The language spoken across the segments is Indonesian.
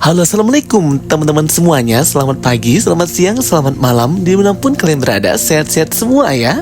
Halo, assalamualaikum teman-teman semuanya. Selamat pagi, selamat siang, selamat malam, dimanapun kalian berada. Sehat-sehat semua ya.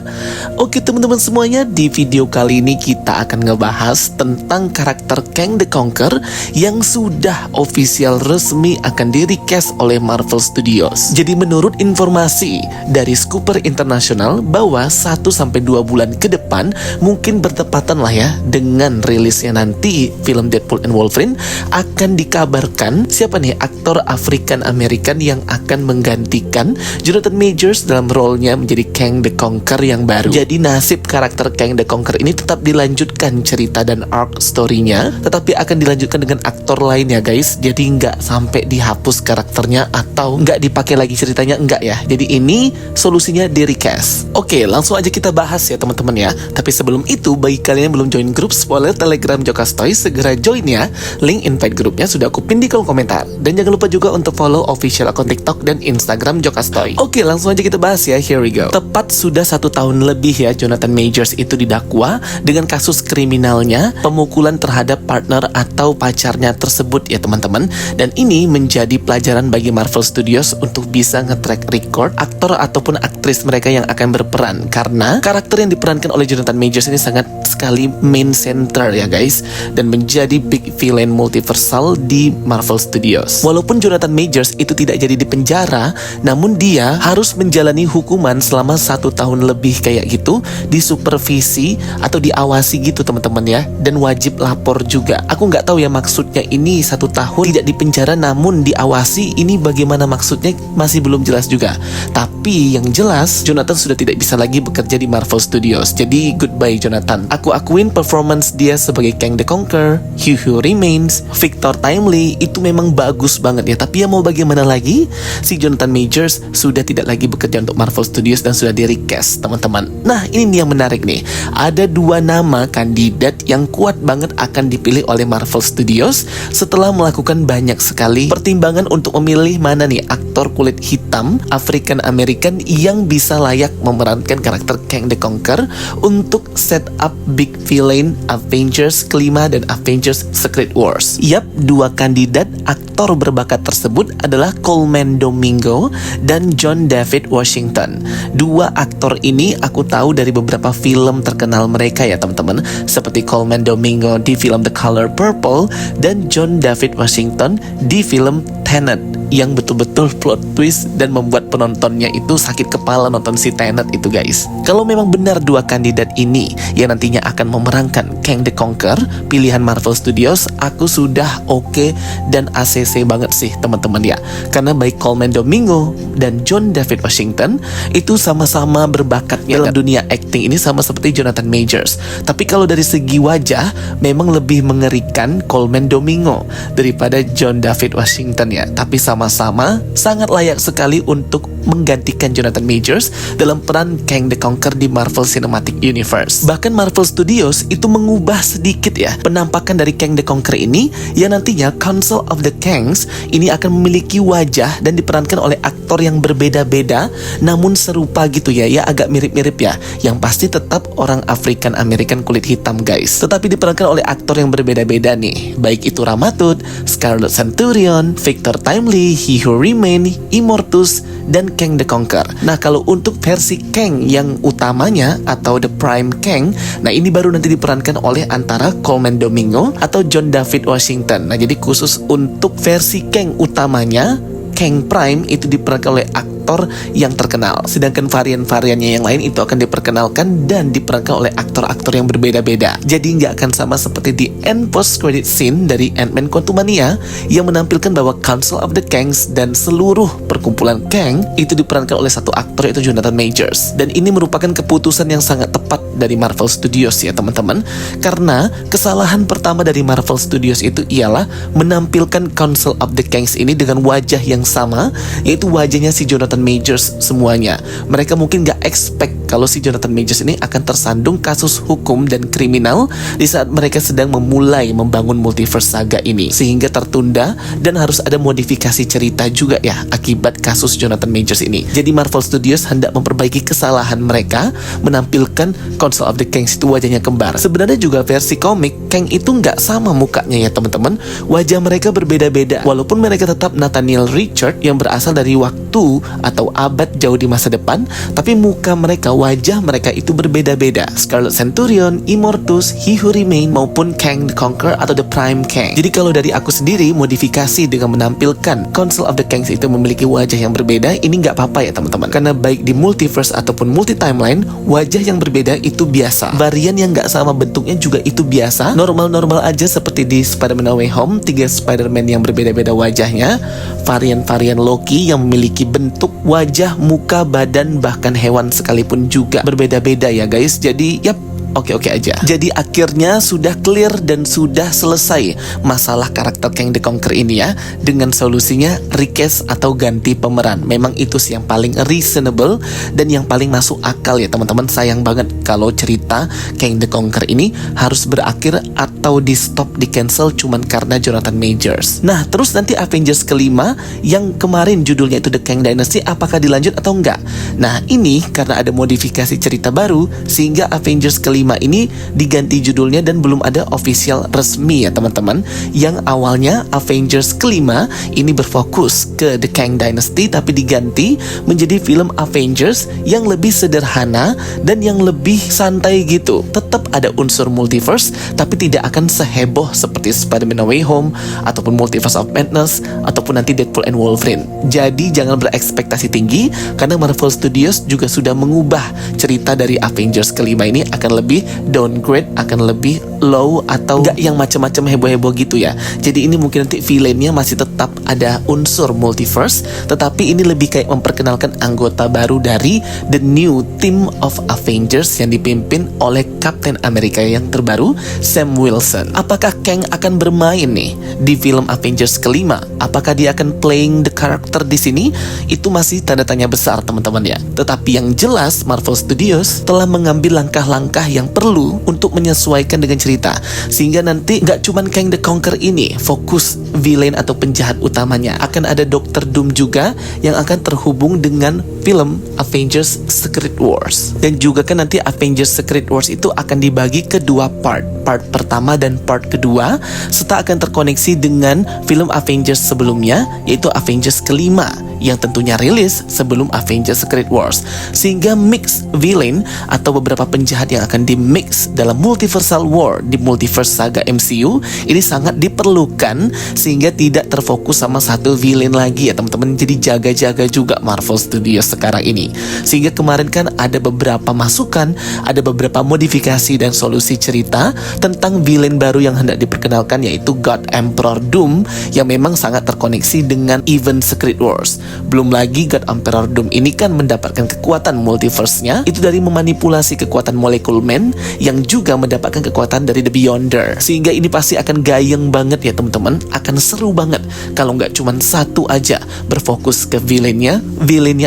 Oke teman-teman semuanya, di video kali ini kita akan ngebahas tentang karakter Kang the Conqueror yang sudah official resmi akan di-recast oleh Marvel Studios. Jadi menurut informasi dari Scooper International bahwa 1-2 bulan ke depan mungkin bertepatan lah ya dengan rilisnya nanti film Deadpool and Wolverine, akan dikabarkan siapa nih aktor African American yang akan menggantikan Jonathan Majors dalam role-nya menjadi Kang the Conqueror yang baru. Jadi nasib karakter Kang the Conqueror ini tetap dilanjutkan cerita dan arc story-nya, tetapi akan dilanjutkan dengan aktor lainnya guys. Jadi nggak sampai dihapus karakternya atau nggak dipakai lagi ceritanya, enggak ya. Jadi ini solusinya di recast. Oke, langsung aja kita bahas ya teman-teman ya. Tapi sebelum itu, bagi kalian yang belum join grup spoiler Telegram Jokastoy, segera join ya. Link invite grupnya sudah aku pin di kolom komentar. Dan jangan lupa juga untuk follow official akun TikTok dan Instagram Jokastoy. Oke, langsung aja kita bahas ya. Here we go. Tepat sudah 1 tahun lebih ya Jonathan Majors itu didakwa dengan kasus kriminalnya pemukulan terhadap partner atau pacarnya tersebut ya teman-teman. Dan ini menjadi pelajaran bagi Marvel Studios untuk bisa nge-track record aktor ataupun aktris mereka yang akan berperan, karena karakter yang diperankan oleh Jonathan Majors ini sangat sekali main center ya guys, dan menjadi big villain multiversal di Marvel Studios. Walaupun Jonathan Majors itu tidak jadi di penjara, namun dia harus menjalani hukuman selama 1 tahun lebih kayak gitu, disupervisi atau diawasi gitu teman-teman ya, dan wajib lapor juga. Aku nggak tahu ya maksudnya ini 1 tahun tidak di penjara namun diawasi, ini bagaimana maksudnya masih belum jelas juga. Tapi yang jelas Jonathan sudah tidak bisa lagi bekerja di Marvel Studios. Jadi goodbye Jonathan. Aku akuin performance dia sebagai Kang the Conqueror, He Who Remains, Victor Timely itu memang bagus banget ya. Tapi ya mau bagaimana lagi, si Jonathan Majors sudah tidak lagi bekerja untuk Marvel Studios dan sudah di recast teman-teman. Nah ini yang menarik nih, ada 2 nama kandidat yang kuat banget akan dipilih oleh Marvel Studios setelah melakukan banyak sekali pertimbangan untuk memilih mana nih aktor kulit hitam African American yang bisa layak memerankan karakter Kang the Conqueror untuk set up big villain Avengers kelima dan Avengers Secret Wars. Yap, 2 kandidat aktor berbakat tersebut adalah Colman Domingo dan John David Washington. 2 aktor ini aku tahu dari beberapa film terkenal mereka ya teman-teman, seperti Colman Domingo di film The Color Purple dan John David Washington di film Tenet, yang betul-betul plot twist dan membuat penontonnya itu sakit kepala nonton si Tenet itu guys. Kalau memang benar 2 kandidat ini yang nantinya akan memerankan Kang the Conqueror pilihan Marvel Studios, aku sudah oke dan ACC banget sih teman-teman ya. Karena baik Colman Domingo dan John David Washington itu sama-sama berbakatnya dalam dunia acting ini sama seperti Jonathan Majors. Tapi kalau dari segi wajah memang lebih mengerikan Colman Domingo daripada John David Washington ya. Tapi sama-sama sangat layak sekali untuk menggantikan Jonathan Majors dalam peran Kang the Conqueror di Marvel Cinematic Universe. Bahkan Marvel Studios itu mengubah sedikit ya penampakan dari Kang the Conqueror ini, yang nantinya Council of the Kangs ini akan memiliki wajah dan diperankan oleh aktor yang berbeda-beda namun serupa gitu ya, agak mirip-mirip ya, yang pasti tetap orang African American kulit hitam guys, tetapi diperankan oleh aktor yang berbeda-beda nih, baik itu Ramatut, Scarlett Centurion, Victor Timely, He Who Remains, Immortus, dan Kang the Conqueror. Nah kalau untuk versi Kang yang utamanya atau The Prime Kang, nah ini baru nanti diperankan oleh antara Colman Domingo atau John David Washington. Nah jadi khusus untuk versi Kang utamanya, Kang Prime itu diperankan oleh aktor yang terkenal, sedangkan varian-variannya yang lain itu akan diperkenalkan dan diperankan oleh aktor-aktor yang berbeda-beda. Jadi nggak akan sama seperti di end post credit scene dari Ant-Man Quantumania yang menampilkan bahwa Council of the Kangs dan seluruh perkumpulan Kang itu diperankan oleh satu aktor, yaitu Jonathan Majors. Dan ini merupakan keputusan yang sangat tepat dari Marvel Studios ya teman-teman, karena kesalahan pertama dari Marvel Studios itu ialah menampilkan Council of the Kangs ini dengan wajah yang sama, yaitu wajahnya si Jonathan Majors semuanya. Mereka mungkin gak expect kalau si Jonathan Majors ini akan tersandung kasus hukum dan kriminal di saat mereka sedang memulai membangun multiverse saga ini, sehingga tertunda dan harus ada modifikasi cerita juga ya akibat kasus Jonathan Majors ini. Jadi Marvel Studios hendak memperbaiki kesalahan mereka, menampilkan Council of the Kangs itu wajahnya kembar. Sebenarnya juga versi komik Kang itu nggak sama mukanya ya teman-teman. Wajah mereka berbeda-beda, walaupun mereka tetap Nathaniel Richard yang berasal dari waktu atau abad jauh di masa depan, tapi muka mereka, wajah mereka itu berbeda-beda. Scarlet Centurion, Immortus, He Who Remain maupun Kang the Conqueror atau The Prime Kang. Jadi kalau dari aku sendiri, modifikasi dengan menampilkan Council of the Kangs itu memiliki wajah yang berbeda, ini nggak apa-apa ya teman-teman. Karena baik di multiverse ataupun multi timeline, wajah yang berbeda itu biasa. Varian yang nggak sama bentuknya juga itu biasa. Normal-normal aja seperti di Spider-Man No Way Home, 3 Spider-Man yang berbeda-beda wajahnya. Varian-varian Loki yang memiliki bentuk, wajah, muka, badan, bahkan hewan sekalipun juga berbeda-beda ya guys. Jadi yap, oke-oke aja. Jadi akhirnya sudah clear dan sudah selesai masalah karakter Kang the Conqueror ini ya, dengan solusinya recast atau ganti pemeran. Memang itu sih yang paling reasonable dan yang paling masuk akal ya teman-teman. Sayang banget kalau cerita Kang the Conqueror ini harus berakhir atau di stop, di cancel cuman karena Jonathan Majors. Nah terus nanti Avengers kelima yang kemarin judulnya itu The Kang Dynasty, apakah dilanjut atau enggak? Nah ini karena ada modifikasi cerita baru sehingga Avengers kelima ini diganti judulnya dan belum ada official resmi ya teman-teman. Yang awalnya Avengers kelima ini berfokus ke The Kang Dynasty, tapi diganti menjadi film Avengers yang lebih sederhana dan yang lebih santai gitu. Tetap ada unsur multiverse tapi tidak akan seheboh seperti Spider-Man No Way Home ataupun Multiverse of Madness ataupun nanti Deadpool and Wolverine. Jadi jangan berekspektasi tinggi karena Marvel Studios juga sudah mengubah cerita dari Avengers kelima ini, akan lebih downgrade, akan lebih low atau gak yang macam-macam heboh-heboh gitu ya. Jadi ini mungkin nanti villainnya masih tetap ada unsur multiverse, tetapi ini lebih kayak memperkenalkan anggota baru dari the new team of Avengers yang dipimpin oleh Captain America yang terbaru, Sam Wilson. Apakah Kang akan bermain nih di film Avengers kelima? Apakah dia akan playing the character di sini? Itu masih tanda tanya besar teman-teman ya. Tetapi yang jelas Marvel Studios telah mengambil langkah-langkah yang perlu untuk menyesuaikan dengan cerita, sehingga nanti nggak cuman Kang the Conqueror ini fokus villain atau penjahat utamanya. Akan ada Dr. Doom juga yang akan terhubung dengan film Avengers Secret Wars. Dan juga kan nanti Avengers Secret Wars itu akan dibagi ke dua part pertama dan part kedua, serta akan terkoneksi dengan film Avengers sebelumnya, yaitu Avengers kelima yang tentunya rilis sebelum Avengers Secret Wars. Sehingga mix villain atau beberapa penjahat yang akan di-mix dalam multiversal war di multiverse saga MCU ini sangat diperlukan, sehingga tidak terfokus sama satu villain lagi ya teman-teman. Jadi jaga-jaga juga Marvel Studios sekarang ini. Sehingga kemarin kan ada beberapa masukan, ada beberapa modifikasi dan solusi cerita tentang villain baru yang hendak diperkenalkan, yaitu God Emperor Doom yang memang sangat terkoneksi dengan event Secret Wars. Belum lagi God Emperor Doom ini kan mendapatkan kekuatan multiverse-nya itu dari memanipulasi kekuatan Molekul Man yang juga mendapatkan kekuatan dari The Beyonder. Sehingga ini pasti akan gayeng banget ya teman-teman, akan seru banget kalau nggak cuma satu aja berfokus ke villainnya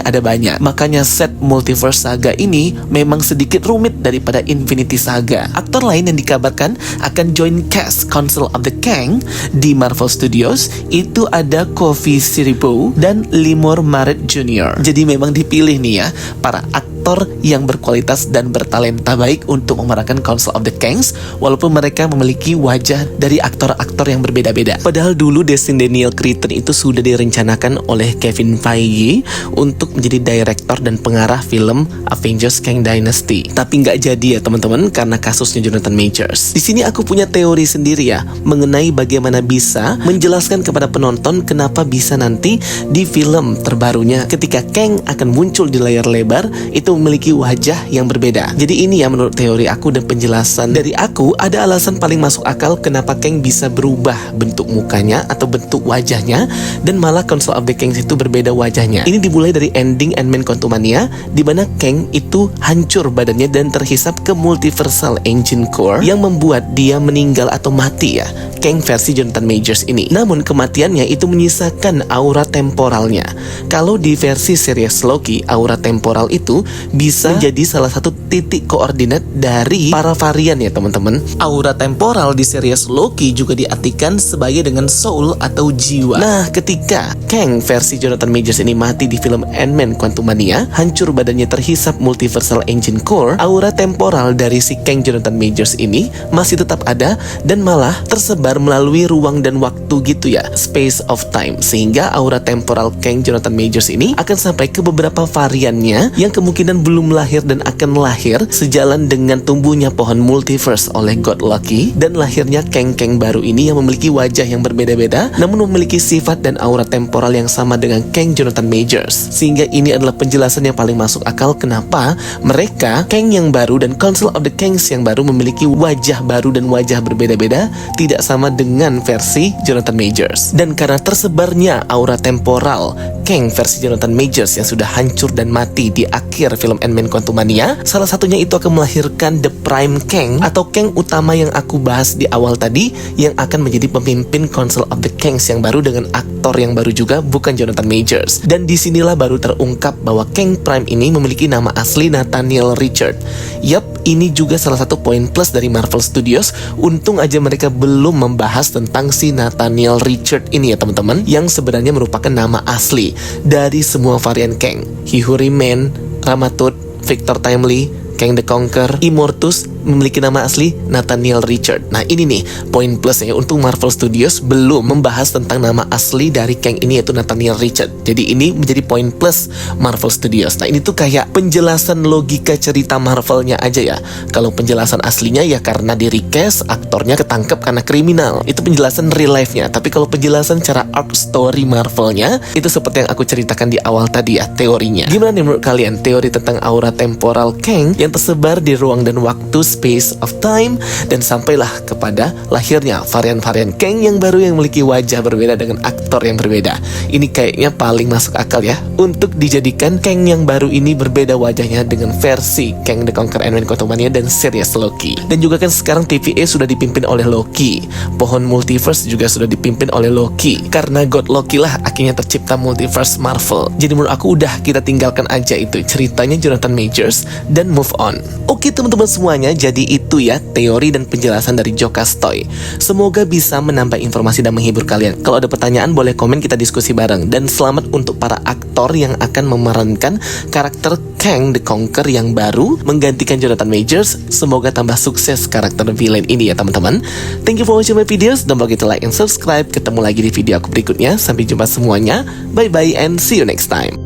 ada banyak. Makanya set multiverse saga ini memang sedikit rumit daripada Infinity Saga. Aktor lain yang dikabarkan akan join cast Council of the Kang di Marvel Studios itu ada Kofi Siriboe dan Limor Maret Jr. Jadi memang dipilih nih ya para aktor yang berkualitas dan bertalenta baik untuk memerankan Council of the Kangs, walaupun mereka memiliki wajah dari aktor-aktor yang berbeda-beda. Padahal dulu Destin Daniel Cretton itu sudah direncanakan oleh Kevin Feige untuk menjadi director dan pengarah film Avengers Kang Dynasty. Tapi nggak jadi ya teman-teman karena kasusnya Jonathan Majors. Di sini aku punya teori sendiri ya mengenai bagaimana bisa menjelaskan kepada penonton kenapa bisa nanti di film terbarunya ketika Kang akan muncul di layar lebar itu memiliki wajah yang berbeda. Jadi ini ya menurut teori aku dan penjelasan dari aku, ada alasan paling masuk akal kenapa Kang bisa berubah bentuk mukanya atau bentuk wajahnya, dan malah Council of the Kangs itu berbeda wajahnya. Ini dimulai dari ending Ant-Man Quantumania di mana Kang itu hancur badannya dan terhisap ke multiversal engine core yang membuat dia meninggal atau mati ya, Kang versi Jonathan Majors ini. Namun kematiannya itu menyisakan aura temporalnya. sebenarnya. Kalau di versi series Loki, aura temporal itu bisa menjadi salah satu titik koordinat dari para varian ya teman-teman. Aura temporal di series Loki juga diartikan sebagai dengan soul atau jiwa. Nah, ketika Kang versi Jonathan Majors ini mati di film Ant-Man Quantumania, hancur badannya terhisap multiversal engine core, aura temporal dari si Kang Jonathan Majors ini masih tetap ada dan malah tersebar melalui ruang dan waktu gitu ya, space of time, sehingga aura temporal Kang Jonathan Majors ini akan sampai ke beberapa variannya yang kemungkinan belum lahir dan akan lahir sejalan dengan tumbuhnya pohon multiverse oleh God Loki dan lahirnya Kang-Kang baru ini yang memiliki wajah yang berbeda-beda namun memiliki sifat dan aura temporal yang sama dengan Kang Jonathan Majors, sehingga ini adalah penjelasan yang paling masuk akal kenapa mereka Kang yang baru dan Council of the Kangs yang baru memiliki wajah baru dan wajah berbeda-beda, tidak sama dengan versi Jonathan Majors. Dan karena tersebarnya aura temporal Kang versi Jonathan Majors yang sudah hancur dan mati di akhir film Ant-Man Quantumania, salah satunya itu akan melahirkan The Prime Kang atau Kang utama yang aku bahas di awal tadi, yang akan menjadi pemimpin Council of the Kangs yang baru dengan aktor yang baru juga, bukan Jonathan Majors. Dan disinilah baru terungkap bahwa Kang Prime ini memiliki nama asli Nathaniel Richard. Yap, ini juga salah satu poin plus dari Marvel Studios. Untung aja mereka belum membahas tentang si Nathaniel Richard ini ya teman-teman, yang sebenarnya merupakan nama asli dari semua varian Kang. He Who Remain, Ramatut, Victor Timely, Kang the Conqueror, Immortus memiliki nama asli Nathaniel Richard. Nah ini nih poin plusnya, untuk Marvel Studios belum membahas tentang nama asli dari Kang ini yaitu Nathaniel Richard. Jadi ini menjadi poin plus Marvel Studios. Nah ini tuh kayak penjelasan logika cerita Marvelnya aja ya. Kalau penjelasan aslinya ya karena di recast, aktornya ketangkep karena kriminal, itu penjelasan real life-nya. Tapi kalau penjelasan cara arc story Marvelnya, itu seperti yang aku ceritakan di awal tadi ya, teorinya. Gimana nih menurut kalian teori tentang aura temporal Kang yang tersebar di ruang dan waktu, space of time, dan sampailah kepada lahirnya varian-varian Kang yang baru yang memiliki wajah berbeda dengan aktor yang berbeda. Ini kayaknya paling masuk akal ya untuk dijadikan Kang yang baru ini berbeda wajahnya dengan versi Kang the Conqueror Ant-Man Quantumania dan series Loki. Dan juga kan sekarang TVA sudah dipimpin oleh Loki, pohon multiverse juga sudah dipimpin oleh Loki. Karena God Loki lah akhirnya tercipta multiverse Marvel. Jadi menurut aku udah kita tinggalkan aja itu ceritanya Jonathan Majors dan move on. Oke teman-teman semuanya, jadi itu ya teori dan penjelasan dari Jokastoy. Semoga bisa menambah informasi dan menghibur kalian. Kalau ada pertanyaan boleh komen, kita diskusi bareng. Dan selamat untuk para aktor yang akan memerankan karakter Kang the Conqueror yang baru menggantikan Jonathan Majors. Semoga tambah sukses karakter villain ini ya teman-teman. Thank you for watching my videos. Don't forget to like and subscribe. Ketemu lagi di video aku berikutnya. Sampai jumpa semuanya. Bye bye and see you next time.